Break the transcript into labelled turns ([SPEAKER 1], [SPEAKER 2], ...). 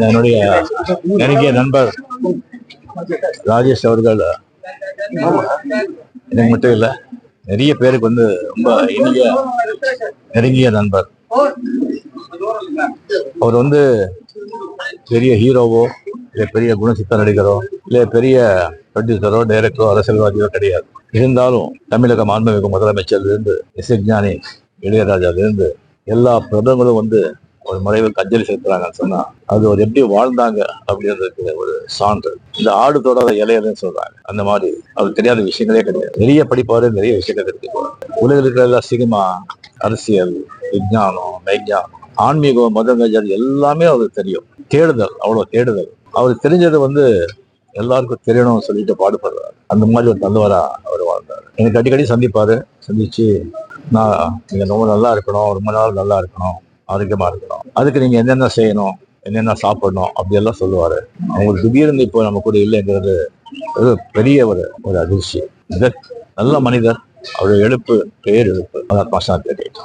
[SPEAKER 1] என்னுடைய நெருங்கிய நண்பர் ராஜேஷ் அவர்கள் எனக்கு மட்டும் இல்லை, நிறைய பேருக்கு வந்து ரொம்ப இனிய நெருங்கிய நண்பர். அவர் வந்து பெரிய ஹீரோவோ இல்லை பெரிய குணசித்த நடிகரோ இல்லை பெரிய ப்ரொடியூசரோ டைரக்டரோ அரசியல்வாதியோ கிடையாது. இருந்தாலும் தமிழக மாண்புமிகு முதலமைச்சர்லேருந்து இசைஞானி இளையராஜாலேருந்து எல்லா பிரபலங்களும் வந்து ஒரு மறைவுக்கு அஞ்சலி செலுத்துறாங்கன்னு சொன்னா அது ஒரு எப்படி வாழ்ந்தாங்க அப்படின்றதுக்கு ஒரு சான்று. இந்த ஆடு தொடாத இலையன்னு சொல்றாங்க, அந்த மாதிரி அது தெரியாத விஷயங்களே கிடையாது. நிறைய படிப்பாரு, நிறைய விஷயங்கள் தெரிஞ்சுக்குவாங்க. உலகில் இருக்கிற சினிமா, அரசியல், விஞ்ஞானம், மெய்ஞானம், ஆன்மீகம், மதங்கள் எல்லாமே அவருக்கு தெரியும். தேடுதல், அவ்வளவு தேடுதல். அவருக்கு தெரிஞ்சது வந்து எல்லாருக்கும் தெரியணும்னு சொல்லிட்டு பாடுபடுறாரு. அந்த மாதிரி ஒரு நல்லவரா அவர் வாழ்ந்தார். எனக்கு அடிக்கடி சந்திப்பாரு. சந்திச்சு நான் நீங்க ரொம்ப நல்லா இருக்கணும், ரொம்ப நாள் நல்லா இருக்கணும், ஆரோக்கியமா இருக்கணும், அதுக்கு நீங்க என்னென்ன செய்யணும், என்னென்ன சாப்பிடணும் அப்படியெல்லாம் சொல்லுவாரு. அவங்களுக்கு திடீர்னு இப்போ நம்ம கூட இல்லைங்கிறது ஒரு பெரிய ஒரு அதிர்ச்சி. நல்ல மனிதர். அவருடைய எழுப்பு பேர் எழுப்பு. அதான் பாஷா கேட்டேன்.